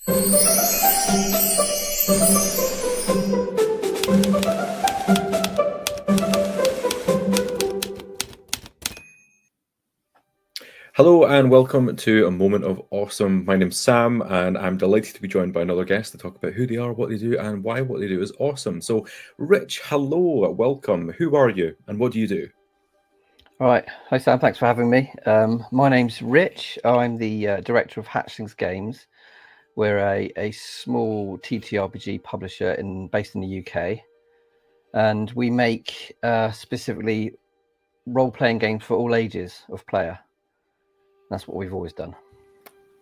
Hello and welcome to A Moment of Awesome. My name's Sam and I'm delighted to be joined by another guest to talk about who they are, what they do, and why what they do is awesome. So, Rich, hello, welcome. Who are you and what do you do? All right. Hi, Sam. Thanks for having me. My name's Rich. I'm the director of Hatchlings Games. We're a small TTRPG publisher based in the UK. And we make specifically role-playing games for all ages of player. That's what we've always done.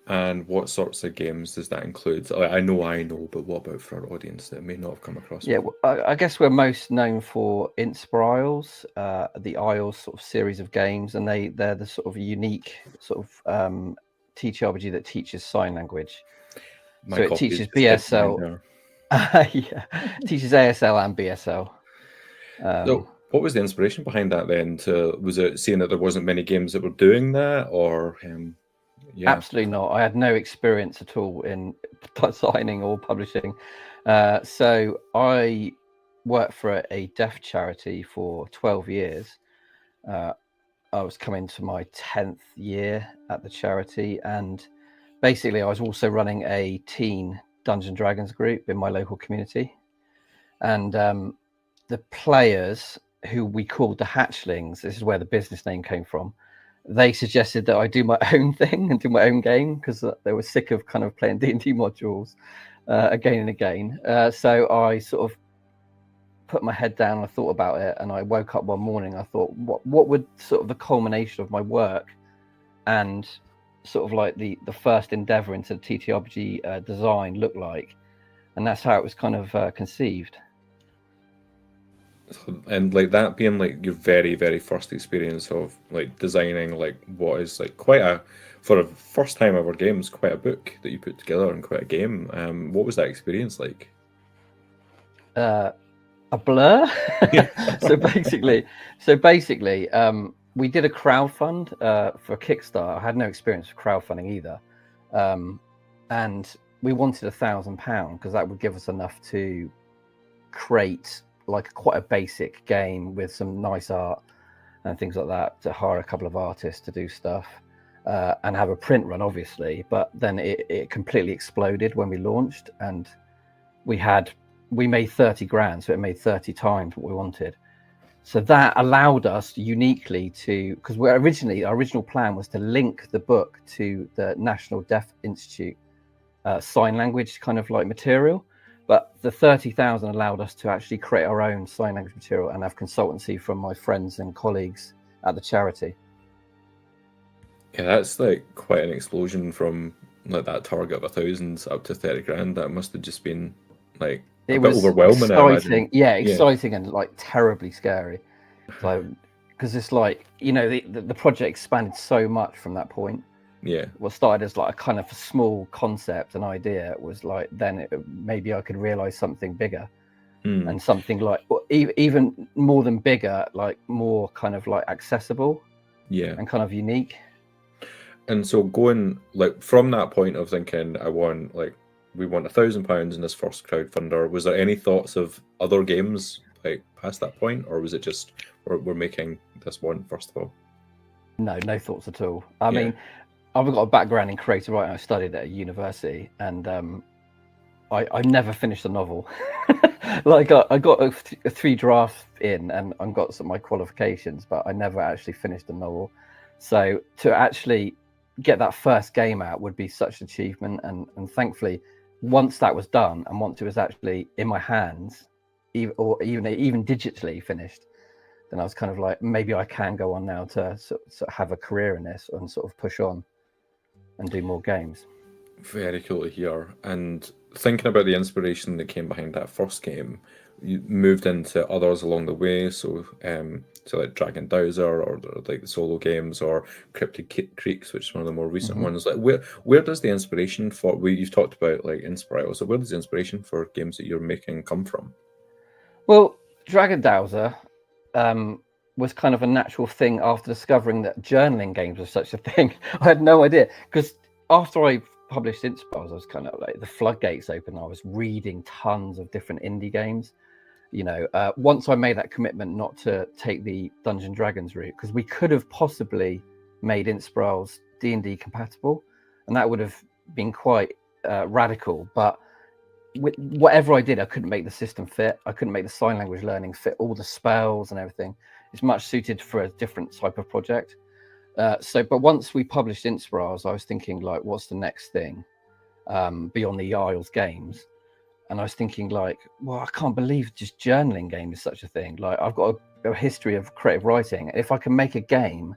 And what sorts of games does that include? I know, but what about for our audience that may not have come across? Yeah, well, I guess we're most known for Inspirals, the Isles sort of series of games, and they're the sort of unique sort of TTRPG that teaches sign language. My So it copy teaches is just hidden BSL, behind there. yeah, teaches ASL and BSL. So, what was the inspiration behind that then? Was it seeing that there wasn't many games that were doing that, or yeah? Absolutely not. I had no experience at all in signing or publishing. So I worked for a deaf charity for 12 years. I was coming to my 10th year at the charity, and basically I was also running a teen Dungeons & Dragons group in my local community. And the players, who we called the Hatchlings, this is where the business name came from, they suggested that I do my own thing and do my own game because they were sick of kind of playing D&D modules again and again. So I sort of put my head down and I thought about it, and I woke up one morning. I thought, what would sort of the culmination of my work and sort of like the first endeavor into TTRPG design look like? And that's how it was kind of conceived. And like that being like your very, very first experience of like designing like what is like quite a for a first time ever games, quite a book that you put together and quite a game. What was that experience like? A blur. so basically, we did a crowdfund for Kickstarter. I had no experience with crowdfunding either, and we wanted £1,000 because that would give us enough to create like quite a basic game with some nice art and things like that, to hire a couple of artists to do stuff and have a print run, obviously. But then it completely exploded when we launched, and we made 30 grand, so it made 30 times what we wanted. So that allowed us uniquely to, because our original plan was to link the book to the National Deaf Institute sign language kind of like material. But the 30,000 allowed us to actually create our own sign language material and have consultancy from my friends and colleagues at the charity. Yeah, that's like quite an explosion from like that target of 1,000 up to 30 grand. That must have just been like a bit overwhelming. Exciting, exciting and like terribly scary. So, because it's like, you know, the project expanded so much from that point. Yeah. What started as like a kind of a small concept, an idea, was like then maybe I could realize something bigger and something like even more than bigger, like more kind of like accessible, and kind of unique. And so going like from that point of thinking, we want £1,000 in this first crowdfunder. Was there any thoughts of other games like past that point, or was it just we're making this one first of all? No thoughts at all. I mean, I've got a background in creative writing. I studied at a university, and I never finished a novel. Like I got a 3 drafts in, and I got some of my qualifications, but I never actually finished a novel. So to actually get that first game out would be such an achievement, and thankfully, once that was done, and once it was actually in my hands, even digitally finished, then I was kind of like, maybe I can go on now to sort of have a career in this and sort of push on and do more games. Very cool to hear. And thinking about the inspiration that came behind that first game, you moved into others along the way. So, so like Dragon Dowser, or like the solo games, or Cryptic Creeks, which is one of the more recent ones. Like, where does the inspiration for? You've talked about like Inspiral. So, where does the inspiration for games that you're making come from? Well, Dragon Dowser was kind of a natural thing after discovering that journaling games was such a thing. I had no idea, because after I published Inspires, I was kind of like the floodgates open. I was reading tons of different indie games. Once I made that commitment not to take the Dungeons and Dragons route, because we could have possibly made Inspirals D&D compatible, and that would have been quite radical. But whatever I did, I couldn't make the system fit. I couldn't make the sign language learning fit all the spells and everything. It's much suited for a different type of project. But once we published Inspirals, I was thinking, like, what's the next thing beyond the Isles games? And I was thinking, like, well, I can't believe just journaling game is such a thing. Like, I've got a history of creative writing. If I can make a game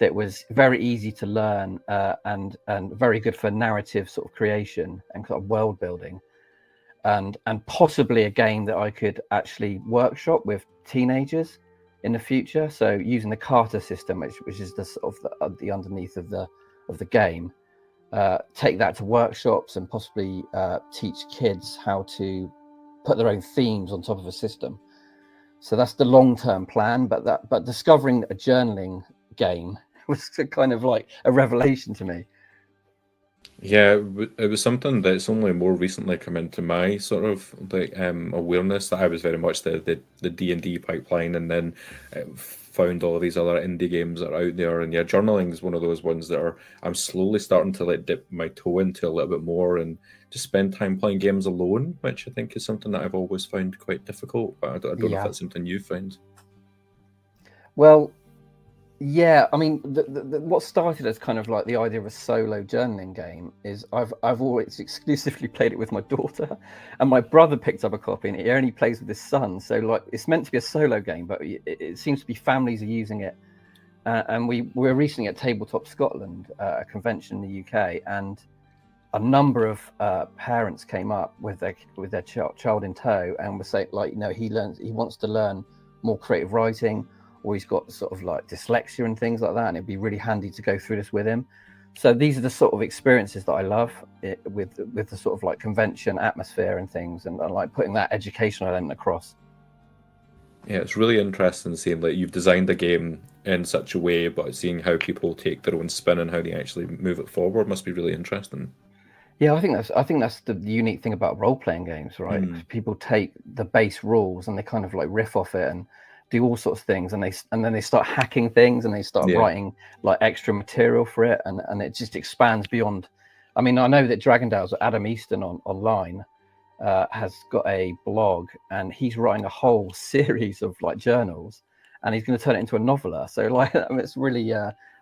that was very easy to learn and very good for narrative sort of creation and kind of world building, and possibly a game that I could actually workshop with teenagers in the future. So using the Carter system, which is the sort of the underneath of the game, take that to workshops and possibly teach kids how to put their own themes on top of a system. So that's the long-term plan. But discovering a journaling game was kind of like a revelation to me. Yeah, it was something that's only more recently come into my sort of like awareness, that I was very much the D&D pipeline, and then found all of these other indie games that are out there. And yeah, journaling is one of those ones that I'm slowly starting to like dip my toe into a little bit more, and just spend time playing games alone, which I think is something that I've always found quite difficult. But I don't know if that's something you found. Well, yeah, I mean, what started as kind of like the idea of a solo journaling game is I've always exclusively played it with my daughter, and my brother picked up a copy, and he only plays with his son. So like, it's meant to be a solo game, but it seems to be families are using it. And we were recently at Tabletop Scotland, a convention in the UK, and a number of parents came up with their child in tow and were saying, like, he wants to learn more creative writing, or he's got sort of like dyslexia and things like that, and it'd be really handy to go through this with him. So these are the sort of experiences that I love with the sort of like convention atmosphere and things, and like putting that educational element across. Yeah, it's really interesting seeing like you've designed a game in such a way, but seeing how people take their own spin and how they actually move it forward must be really interesting. Yeah, I think that's the unique thing about role-playing games, right? People take the base rules and they kind of like riff off it and do all sorts of things, and then they start hacking things, and they start writing like extra material for it, and it just expands beyond. I mean, I know that Dragondale's Adam Easton online has got a blog, and he's writing a whole series of like journals, and he's going to turn it into a novella. So like, I mean, it's really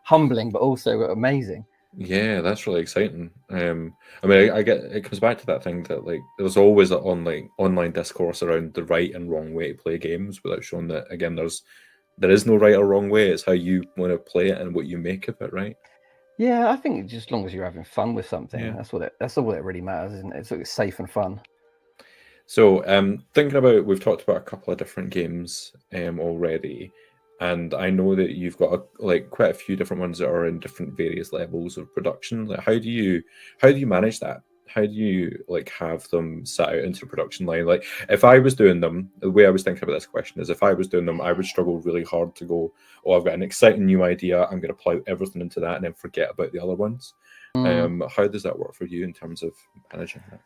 humbling, but also amazing. Yeah, that's really exciting. I mean, I get it comes back to that thing that like there's always an online discourse around the right and wrong way to play games, without showing that again there is no right or wrong way. It's how you want to play it and what you make of it, right? Yeah, I think just as long as you're having fun with something, Yeah. that's all that really matters, isn't it? So it's safe and fun. So, thinking about, we've talked about a couple of different games already, and I know that you've got like quite a few different ones that are in different various levels of production. Like, how do you manage that? How do you like have them set out into the production line? Like, if I was doing them, the way I was thinking about this question is, if I was doing them, I would struggle really hard to go, oh, I've got an exciting new idea, I'm going to plow everything into that, and then forget about the other ones. How does that work for you in terms of managing that?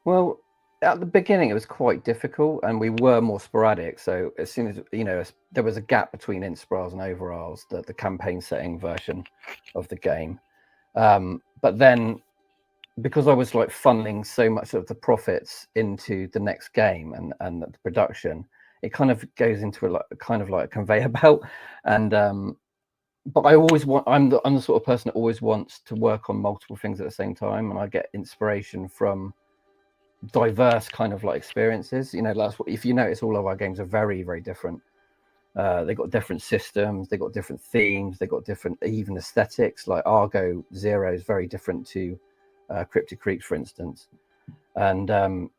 Well, at the beginning, it was quite difficult, and we were more sporadic. So as soon as there was a gap between Inspirals and Overalls, the campaign setting version of the game. But then, because I was like funneling so much of the profits into the next game and the production, it kind of goes into a kind of like a conveyor belt. And but I always I'm the sort of person that always wants to work on multiple things at the same time, and I get inspiration from diverse kind of like experiences. That's what, if you notice, all of our games are very, very different. They got different systems, they got different themes, they got different even aesthetics. Like Argo Zero is very different to Cryptic Creeks, for instance, and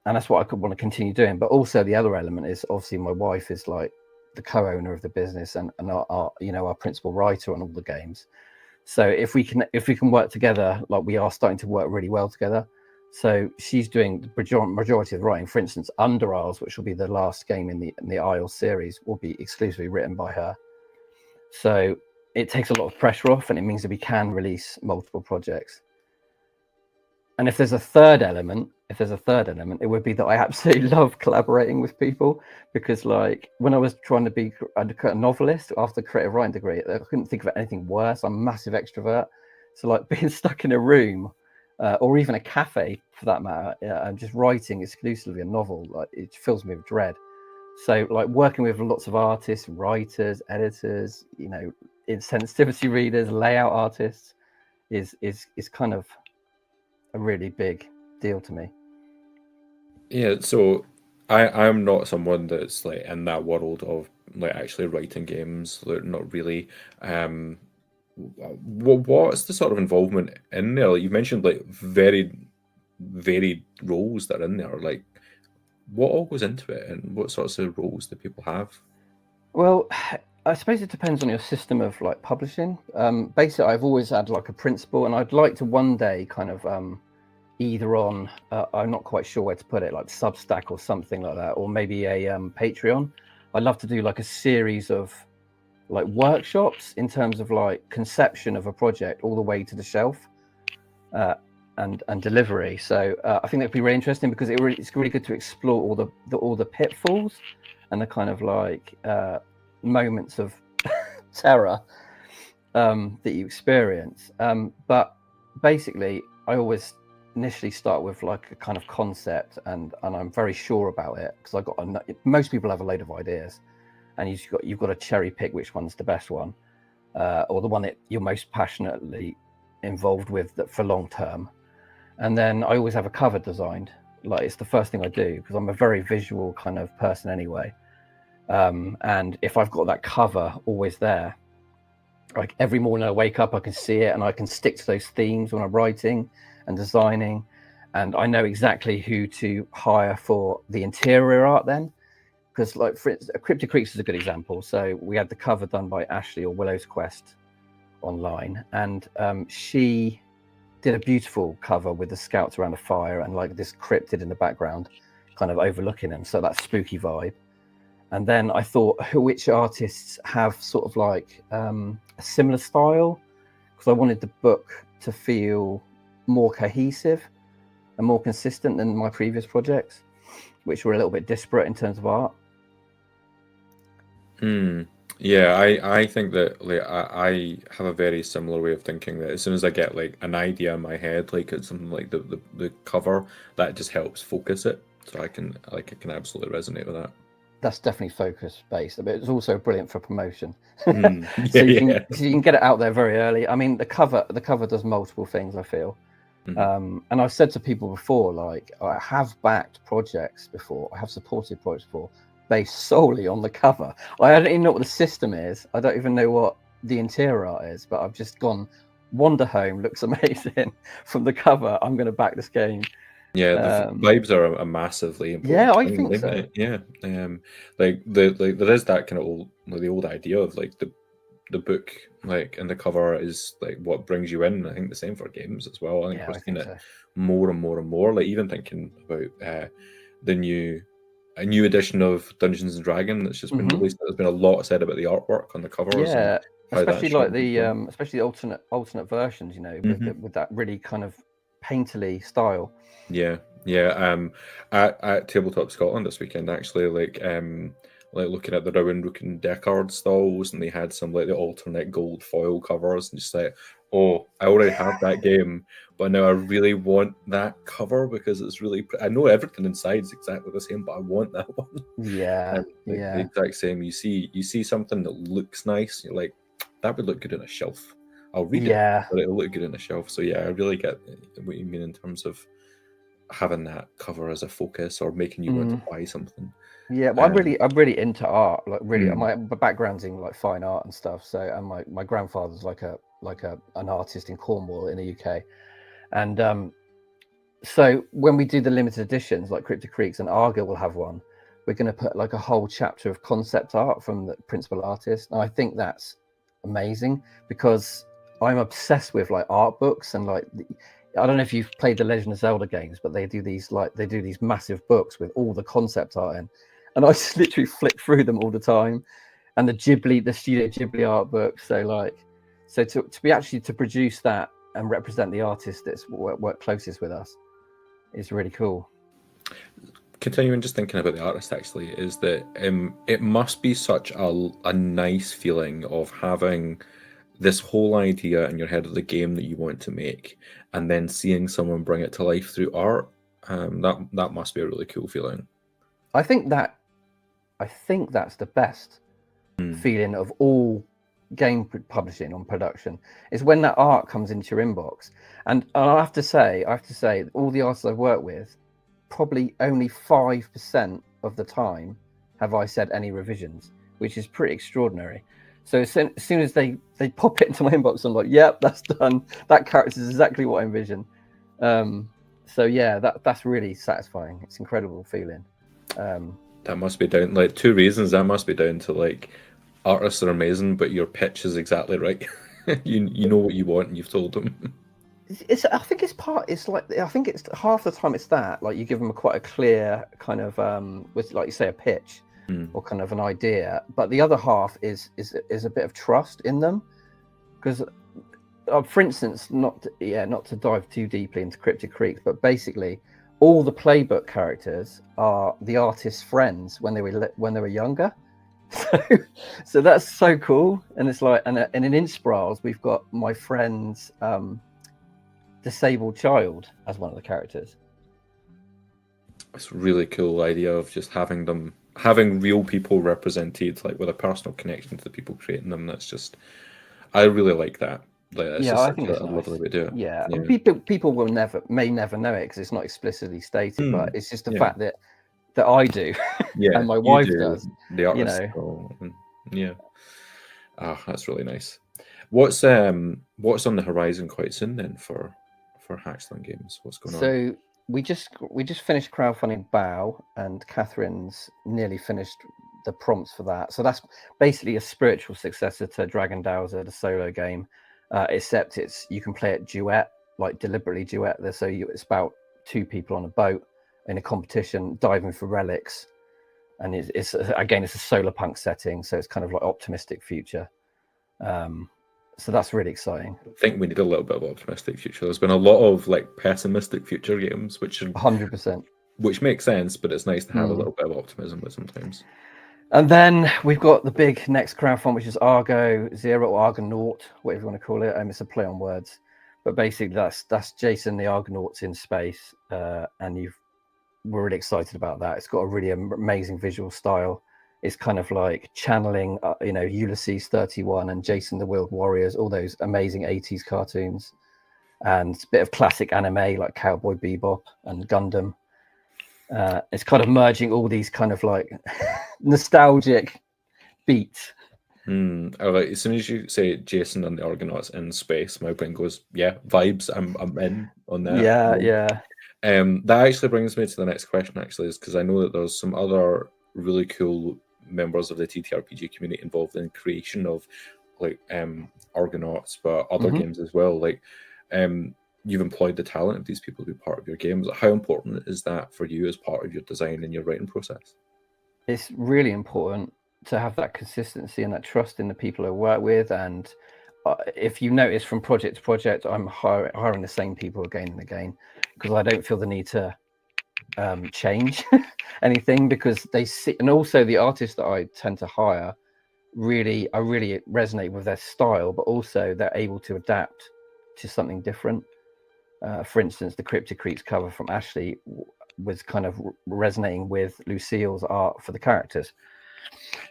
that's what I could want to continue doing. But also the other element is, obviously, my wife is like the co-owner of the business and our principal writer on all the games. So if we can work together, like we are starting to work really well together. So she's doing the majority of the writing. For instance, Under Isles, which will be the last game in the Isles series, will be exclusively written by her. So it takes a lot of pressure off, and it means that we can release multiple projects. And if there's a third element, it would be that I absolutely love collaborating with people, because like when I was trying to be a novelist after creative writing degree, I couldn't think of anything worse. I'm a massive extrovert, so like being stuck in a room or even a cafe for that matter, and just writing exclusively a novel, like it fills me with dread. So like working with lots of artists, writers, editors, you know, sensitivity readers, layout artists is kind of a really big deal to me. Yeah, so I'm not someone that's like in that world of like actually writing games. Like, not really. What's the sort of involvement in there? Like you mentioned, like very varied roles that are in there. Like what all goes into it, and what sorts of roles do people have? Well, I suppose it depends on your system of like publishing. Basically, I've always had like a principle, and I'd like to one day kind of either on I'm not quite sure where to put it, like Substack or something like that, or maybe a Patreon. I'd love to do like a series of like workshops in terms of like conception of a project all the way to the shelf and delivery. So I think that'd be really interesting, because it's really good to explore all the pitfalls and the kind of like moments of terror that you experience. But basically, I always initially start with like a kind of concept, and I'm very sure about it, because most people have a load of ideas, and you've got to cherry pick which one's the best one, or the one that you're most passionately involved with that for long term. And then I always have a cover designed. Like it's the first thing I do, because I'm a very visual kind of person anyway. And if I've got that cover always there, like every morning I wake up, I can see it, and I can stick to those themes when I'm writing and designing, and I know exactly who to hire for the interior art then. Because like for instance, Cryptic Creeks is a good example. So we had the cover done by Ashley, or Willow's Quest online, and she did a beautiful cover with the scouts around a fire and like this cryptid in the background kind of overlooking them, so that spooky vibe. And then I thought, which artists have sort of like a similar style, because I wanted the book to feel more cohesive and more consistent than my previous projects, which were a little bit disparate in terms of art. Yeah, I think that like I have a very similar way of thinking, that as soon as I get like an idea in my head, like it's something like the cover, that just helps focus it. So I can absolutely resonate with that. That's definitely focus based, but it's also brilliant for promotion. Yeah, So you can get it out there very early. I mean, the cover does multiple things, I feel. And I've said to people before, like I have backed projects before, I have supported projects before, based solely on the cover. I don't even know what the system is. I don't even know what the interior art is, but I've just gone, Wander Home looks amazing from the cover, I'm going to back this game. Yeah, the vibes are a massively important Yeah, I thing, think isn't so. it? Yeah, like there is that kind of old, like the old idea of like the book, like, and the cover is like what brings you in. I think the same for games as well. I think Yeah, we're I seeing think it so. more and more and more. Like even thinking about the new a new edition of Dungeons and Dragons that's just been released. There's been a lot said about the artwork on the covers and Yeah, how that's especially like changed as the well. especially the alternate versions, you know, Hmm. with that really kind of painterly style. Yeah, yeah. At Tabletop Scotland this weekend, actually, like looking at the Rowan Rook and Deckard stalls, and they had some like the alternate gold foil covers, and just like, oh, I already have that game, but now I really want that cover because it's really. I know everything inside is exactly the same, but I want that one. Yeah, And like the yeah, exact same. You see something that looks nice, you're like, that would look good on a shelf. I'll read it, yeah. but it'll look good on a shelf. So yeah, I really get what you mean in terms of having that cover as a focus or making you want to Mm. buy something. Yeah, well, Um, I'm really into art. Like, really, mm, my background's in like fine art and stuff. So, and my grandfather's like an artist in Cornwall in the UK, and so when we do the limited editions, like Cryptic Creeks and Arga will have one, we're going to put like a whole chapter of concept art from the principal artist, and I think that's amazing, because I'm obsessed with like art books, and like I don't know if you've played the Legend of Zelda games, but they do these massive books with all the concept art in, and I just literally flip through them all the time, and the Studio Ghibli art books. So like, so to be actually to produce that and represent the artist that's worked closest with us is really cool. Continuing just thinking about the artist actually is that it must be such a nice feeling of having this whole idea in your head of the game that you want to make, and then seeing someone bring it to life through art. That must be a really cool feeling. I think that's the best feeling of all game publishing on production, is when that art comes into your inbox. And I have to say, all the artists I've worked with, probably only 5% of the time have I said any revisions, which is pretty extraordinary. So as soon as they pop it into my inbox, I'm like, yep, that's done. That character is exactly what I envisioned. So yeah, that's really satisfying. It's an incredible feeling. That must be down, like, two reasons. That must be down to, like, artists are amazing, but your pitch is exactly right. you know what you want and you've told them. I think it's half the time it's that, like, you give them quite a clear kind of with, like you say, a pitch or kind of an idea, but the other half is a bit of trust in them, because for instance, not to dive too deeply into Cryptic Creeks, but basically all the playbook characters are the artist's friends when they were younger. So that's so cool. And it's like, and in Inspirals we've got my friend's disabled child as one of the characters. It's a really cool idea of just having real people represented, like, with a personal connection to the people creating them. That's just, I really like that. Like, Yeah, I think it's a nice. lovely way to do it. Yeah, and people may never know it because it's not explicitly stated, but it's just the fact that I do, and my wife does. The artist, yeah. That's really nice. What's on the horizon quite soon then for Hatchling Games? What's going on? So we just finished crowdfunding Bow, and Catherine's nearly finished the prompts for that. So that's basically a spiritual successor to Dragon Dowser, the solo game, except you can play it duet, like deliberately duet. It's about two people on a boat in a competition diving for relics, and it's a solar punk setting, so it's kind of like optimistic future. So that's really exciting. I think we need a little bit of optimistic future. There's been a lot of, like, pessimistic future games, which 100%, which makes sense, but it's nice to have a little bit of optimism with sometimes. And then we've got the big next crowdfund, which is Argo Zero or Argonaut, whatever you want to call it. It's a play on words, but basically that's Jason the Argonauts in space, and we're really excited about that. It's got a really amazing visual style. It's kind of like channeling, Ulysses 31 and Jason the Wheeled Warriors, all those amazing 80s cartoons, and a bit of classic anime like Cowboy Bebop and Gundam. It's kind of merging all these kind of like nostalgic beats. As soon as you say Jason and the Argonauts in space, my brain goes, yeah, vibes. I'm in on that. Yeah. That actually brings me to the next question, actually, is because I know that there's some other really cool members of the TTRPG community involved in creation of, like, Argonauts, but other games as well. Like, you've employed the talent of these people to be part of your games. How important is that for you as part of your design and your writing process? It's really important to have that consistency and that trust in the people I work with. And if you notice from project to project, I'm hiring the same people again and again, because I don't feel the need to change anything, because they see, and also the artists that I tend to hire I really resonate with their style, but also they're able to adapt to something different. For instance, the Cryptic Creeks cover from Ashley was kind of resonating with Lucille's art for the characters.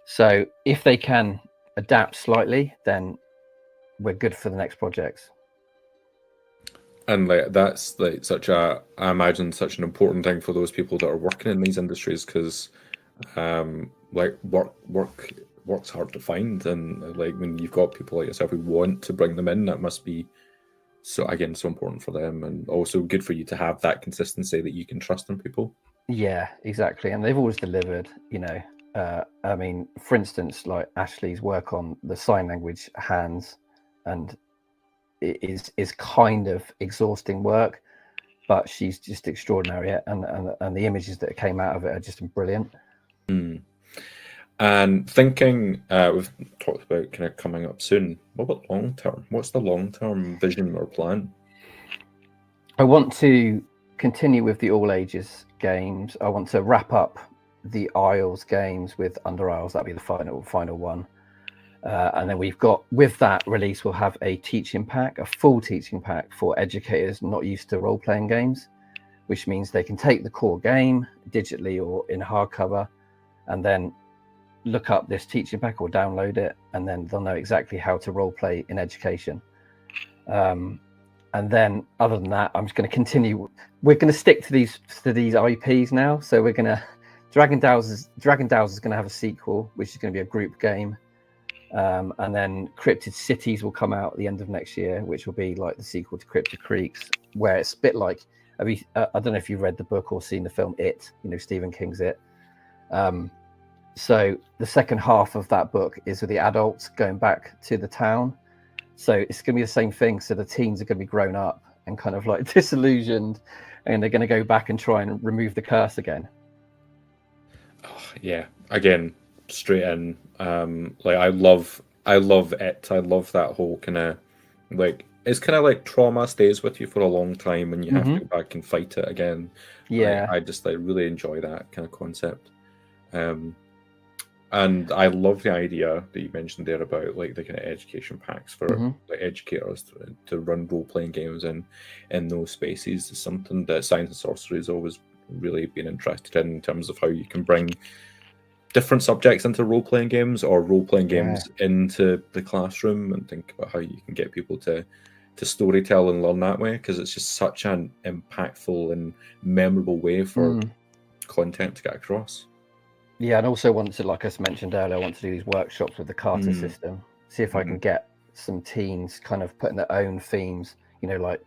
So if they can adapt slightly, then we're good for the next projects. And, like, that's, like, I imagine such an important thing for those people that are working in these industries, because like, work's hard to find, and, like, when you've got people like yourself who want to bring them in, that must be so important for them, and also good for you to have that consistency that you can trust in people. Yeah, exactly. And they've always delivered, for instance, like Ashley's work on the sign language hands, and it is kind of exhausting work, but she's just extraordinary, and the images that came out of it are just brilliant. And thinking, we've talked about kind of coming up soon. What about long term? What's the long term vision or plan? I want to continue with the all ages games. I want to wrap up the Isles games with Under Isles. That'll be the final one. And then we've got, with that release, we'll have a teaching pack, a full teaching pack for educators not used to role-playing games, which means they can take the core game digitally or in hardcover and then look up this teaching pack or download it, and then they'll know exactly how to role-play in education. And then other than that, I'm just going to continue. We're going to stick to these IPs now. So we're going to, Dragon Dowls is going to have a sequel, which is going to be a group game. And then Cryptid Cities will come out at the end of next year, which will be like the sequel to Cryptid Creeks, where it's a bit like, I don't know if you've read the book or seen the film It, Stephen King's It. So the second half of that book is with the adults going back to the town. So it's going to be the same thing. So the teens are going to be grown up and kind of like disillusioned, and they're going to go back and try and remove the curse again. Oh, yeah, again, straight in. Like I love it. I love that whole kind of like, it's kind of like trauma stays with you for a long time and you have to go back and fight it again. Yeah, I just really enjoy that kind of concept. And I love the idea that you mentioned there about like the kind of education packs for like educators to run role-playing games in those spaces. Is something that Science and Sorcery has always really been interested in terms of how you can bring different subjects into role-playing games or role-playing games into the classroom, and think about how you can get people to storytell and learn that way, because it's just such an impactful and memorable way for content to get across. Yeah, and also want to, like I mentioned earlier, I want to do these workshops with the Carter system. See if I can get some teens kind of putting their own themes, like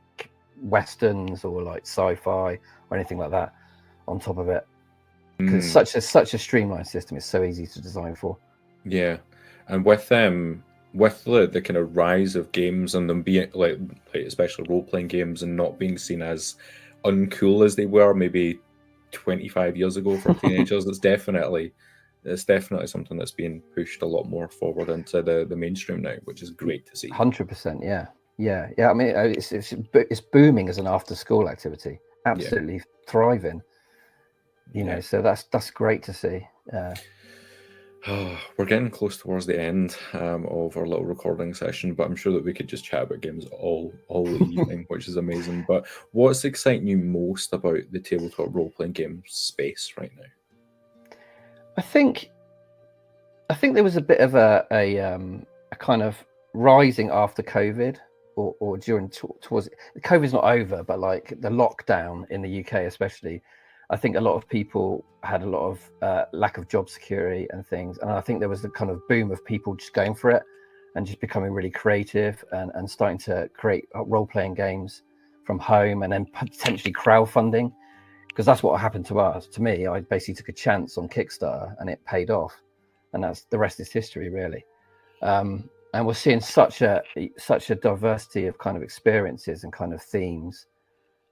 westerns or like sci-fi or anything like that on top of it. Because it's such a streamlined system. It's so easy to design for. Yeah, and with the kind of rise of games and them being like especially role-playing games and not being seen as uncool as they were maybe 25 years ago for teenagers, it's definitely something that's being pushed a lot more forward into the mainstream now, which is great to see. 100%, yeah. I mean, it's booming as an after-school activity, absolutely thriving. So that's great to see. We're getting close towards the end of our little recording session, but I'm sure that we could just chat about games all the evening, which is amazing. But what's exciting you most about the tabletop role-playing game space right now? I think there was a bit of a kind of rising after COVID, or during towards COVID's not over, but like the lockdown in the UK especially. I think a lot of people had a lot of lack of job security and things. And I think there was the kind of boom of people just going for it and just becoming really creative and starting to create role-playing games from home, and then potentially crowdfunding, because that's what happened to me. I basically took a chance on Kickstarter and it paid off, and that's the rest is history, really. And we're seeing such a diversity of kind of experiences and kind of themes.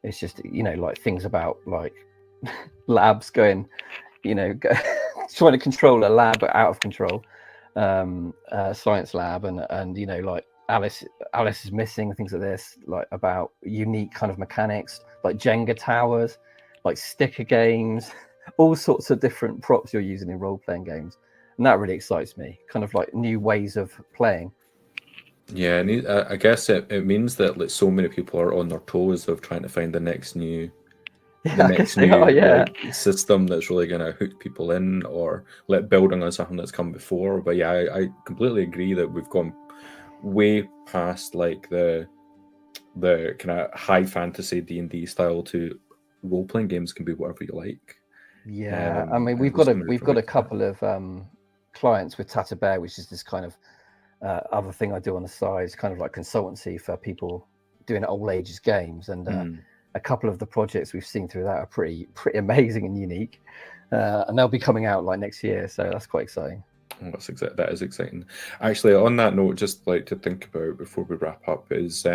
It's just, like things about like labs going, trying to control a lab out of control, science lab, and like Alice is missing, things like this, like about unique kind of mechanics, like Jenga towers, like sticker games, all sorts of different props you're using in role-playing games, and that really excites me, kind of like new ways of playing. Yeah, and I guess it means that like so many people are on their toes of trying to find the next new system that's really going to hook people in, or building on something that's come before. But yeah, I completely agree that we've gone way past like the kind of high fantasy D&D style to role-playing games can be whatever you like. Yeah, I mean, we've got a couple of clients with Tata Bear, which is this kind of other thing I do on the side, kind of like consultancy for people doing all ages games, and a couple of the projects we've seen through that are pretty amazing and unique, and they'll be coming out like next year, so that's quite exciting. Oh, that is exciting. Actually, on that note, just like to think about before we wrap up is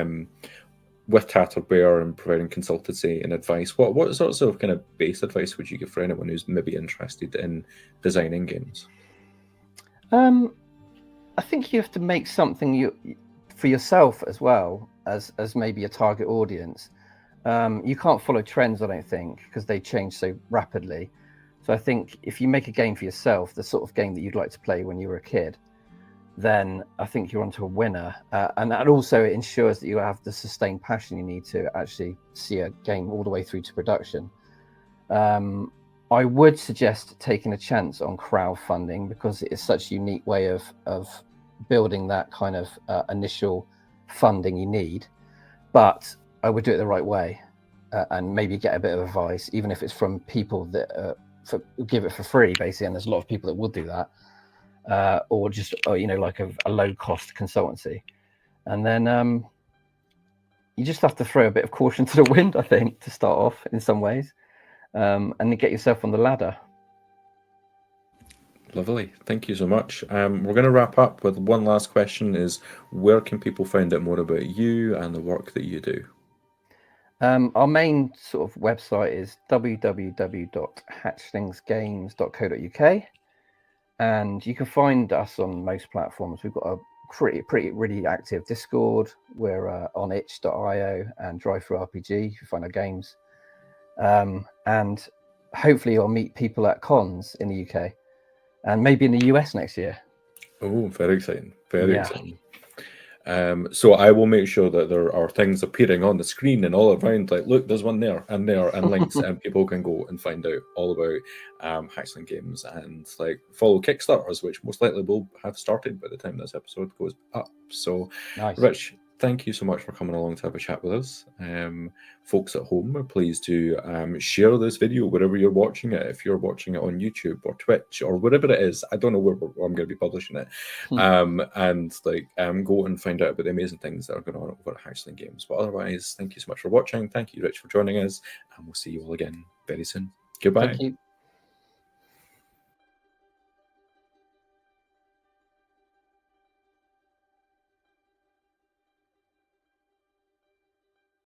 with Tata Bear and providing consultancy and advice, what sorts of kind of base advice would you give for anyone who's maybe interested in designing games? I think you have to make something for yourself as well as maybe a target audience. You can't follow trends, I don't think, because they change so rapidly. So I think if you make a game for yourself, the sort of game that you'd like to play when you were a kid, then I think you're onto a winner. And that also ensures that you have the sustained passion you need to actually see a game all the way through to production. I would suggest taking a chance on crowdfunding because it is such a unique way of building that kind of initial funding you need. But I would do it the right way and maybe get a bit of advice, even if it's from people that give it for free, basically. And there's a lot of people that will do that, or just like a low cost consultancy. And then you just have to throw a bit of caution to the wind, I think, to start off in some ways. And then get yourself on the ladder. Lovely. Thank you so much. We're going to wrap up with one last question is, where can people find out more about you and the work that you do? Our main sort of website is www.hatchlingsgames.co.uk. And you can find us on most platforms. We've got a really active Discord. We're on itch.io and DriveThruRPG. You can find our games. And hopefully I'll meet people at cons in the UK and maybe in the US next year. Oh, very exciting. Very exciting. So I will make sure that there are things appearing on the screen and all around, like, look, there's one there and links, and people can go and find out all about Hatchling Games and like follow Kickstarters, which most likely will have started by the time this episode goes up. So, nice. Rich, thank you so much for coming along to have a chat with us. Folks at home, please do share this video wherever you're watching it. If you're watching it on YouTube or Twitch or wherever it is, I don't know where I'm going to be publishing it. And go and find out about the amazing things that are going on over at Hatchling Games. But otherwise, thank you so much for watching. Thank you, Rich, for joining us, and we'll see you all again very soon. Goodbye. Thank you.